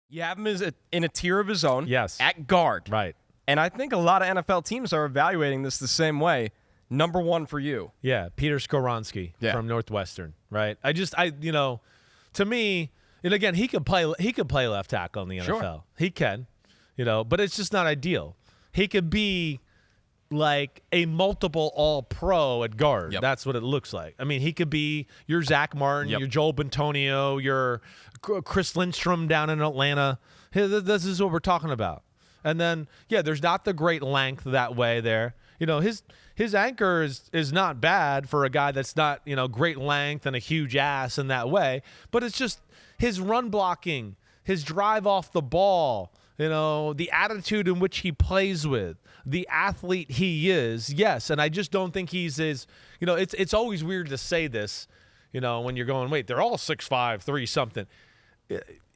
You have him in a tier of his own. Yes. At guard. Right. And I think a lot of NFL teams are evaluating this the same way. Number one for you. Yeah, Peter Skoronski from Northwestern, right? To me, and again, he could play left tackle in the NFL. Sure. He can, but it's just not ideal. He could be like a multiple all-pro at guard. Yep. That's what it looks like. I mean, he could be your Zach Martin, your Joel Bentonio, your Chris Lindstrom down in Atlanta. This is what we're talking about. And then, there's not the great length that way there. His anchor is not bad for a guy that's not, great length and a huge ass in that way. But it's just his run blocking, his drive off the ball, the attitude in which he plays with, the athlete he is. Yes, and I just don't think he's as, it's always weird to say this, when you're going, wait, they're all 6'5", 3-something.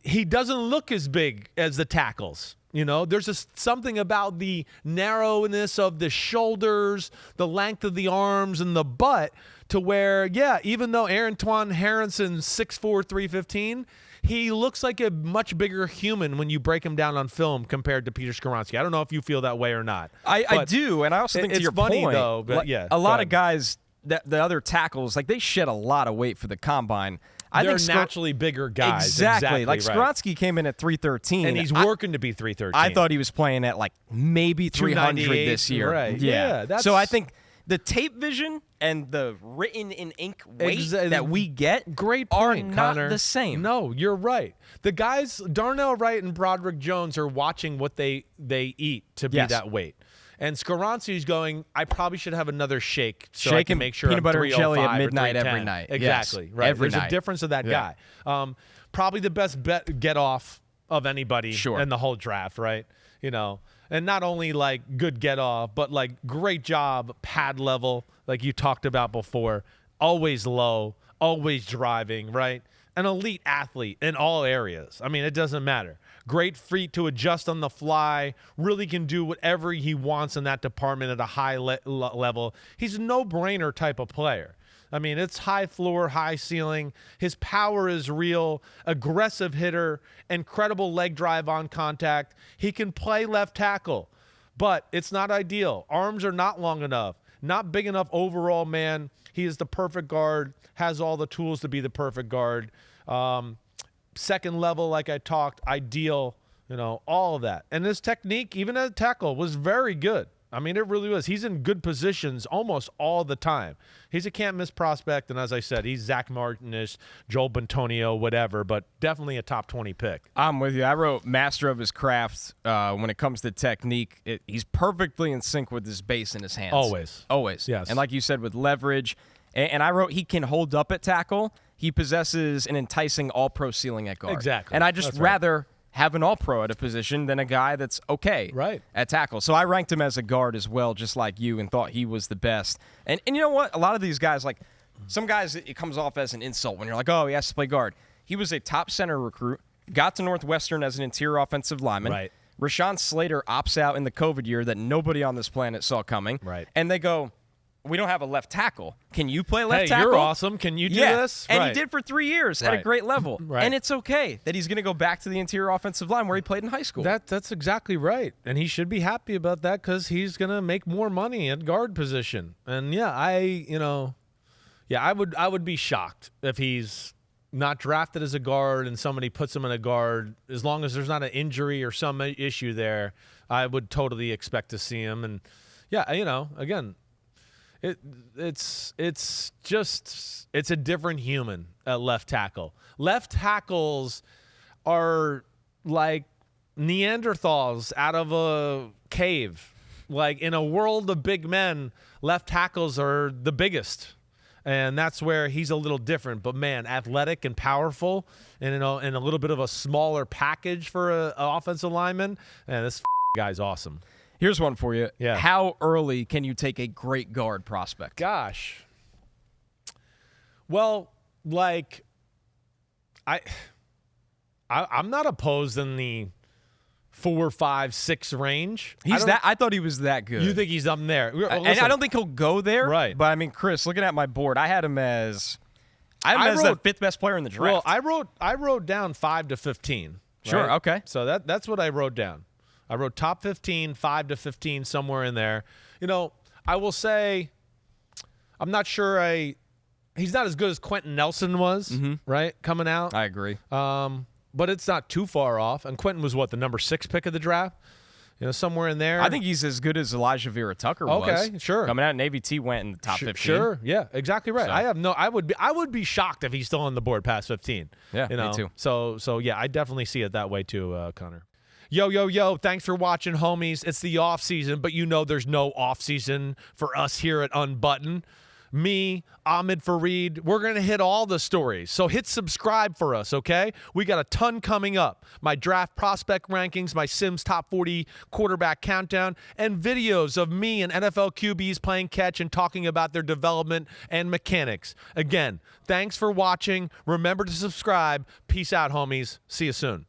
He doesn't look as big as the tackles. There's just something about the narrowness of the shoulders, the length of the arms, and the butt to where, even though Antoine Harrison's 6'4", 315, he looks like a much bigger human when you break him down on film compared to Peter Skoronski. I don't know if you feel that way or not. I do, and I also think to your funny, point, though, but a lot of guys, the other tackles, like they shed a lot of weight for the combine. They're naturally bigger guys. Exactly. Like right. Skoronski came in at 313. And he's working to be 313. I thought he was playing at like maybe 300 this year. Right. Yeah. So I think the tape vision and the written in ink weight that we get great point, are Connor. not the same. No, you're right. The guys, Darnell Wright and Broderick Jones, are watching what they eat to be that weight. And Skoronski's going, I probably should have another shake so I can make sure peanut I'm butter and jelly at 305 or midnight 310. every night. Exactly. Yes, right. Every There's night. a difference of that guy. Probably the best get off of anybody in the whole draft, right? And not only like good get off, but like great job pad level, like you talked about before. Always low, always driving, right? An elite athlete in all areas. I mean, it doesn't matter. Great feet to adjust on the fly. Really can do whatever he wants in that department at a high level. He's a no-brainer type of player. I mean, it's high floor, high ceiling. His power is real. Aggressive hitter. Incredible leg drive on contact. He can play left tackle, but it's not ideal. Arms are not long enough. Not big enough overall, man. He is the perfect guard. Has all the tools to be the perfect guard. Second level, like I talked, ideal, all of that. And his technique, even at tackle, was very good. I mean, it really was. He's in good positions almost all the time. He's a can't-miss prospect, and as I said, he's Zach Martin-ish, Joel Bentonio, whatever, but definitely a top 20 pick. I'm with you. I wrote master of his craft when it comes to technique. He's perfectly in sync with his base in his hands. Always. Yes. And like you said, with leverage, and I wrote he can hold up at tackle. He possesses an enticing all-pro ceiling at guard. Exactly. And I just rather have an all-pro at a position than a guy that's okay at tackle. So I ranked him as a guard as well, just like you, and thought he was the best. And you know what? A lot of these guys, like some guys, it comes off as an insult when you're like, oh, he has to play guard. He was a top center recruit, got to Northwestern as an interior offensive lineman. Right. Rashawn Slater opts out in the COVID year that nobody on this planet saw coming. Right. And they go, we don't have a left tackle. Can you play left tackle? You're awesome. Can you do this? And he did for 3 years at a great level. Right. And it's okay that he's going to go back to the interior offensive line where he played in high school. That's exactly right. And he should be happy about that because he's going to make more money at guard position. And I would be shocked if he's not drafted as a guard and somebody puts him in a guard. As long as there's not an injury or some issue there, I would totally expect to see him. And again, It's a different human at left tackle. Left tackles are like Neanderthals out of a cave. Like in a world of big men, left tackles are the biggest. And that's where he's a little different. But, man, athletic and powerful and, and a little bit of a smaller package for an offensive lineman. And this guy's awesome. Here's one for you. Yeah. How early can you take a great guard prospect? Gosh. Well, like, I'm not opposed in the 4, 5, 6 range. I thought he was that good. You think he's up there? And I don't think he'll go there. Right. But I mean, Chris, looking at my board, I had him as the 5th best player in the draft. Well, I wrote down 5 to 15. Sure, right? okay. So that's what I wrote down. I wrote top 15, 5 to 15, somewhere in there. I will say I'm not sure he's not as good as Quentin Nelson was, right, coming out. I agree. But it's not too far off. And Quentin was, the number 6 pick of the draft? Somewhere in there. I think he's as good as Elijah Vera Tucker was. Okay, sure. Coming out, Navy T went in the top 15. Sure, yeah, exactly right. So. I would be shocked if he's still on the board past 15. Yeah, me too. So yeah, I definitely see it that way too, Connor. Yo, thanks for watching, homies. It's the off season, but there's no off season for us here at Unbuttoned. Me, Ahmed Fareed, we're going to hit all the stories. So hit subscribe for us, okay? We got a ton coming up. My draft prospect rankings, my Simms top 40 quarterback countdown, and videos of me and NFL QBs playing catch and talking about their development and mechanics. Again, thanks for watching. Remember to subscribe. Peace out, homies. See you soon.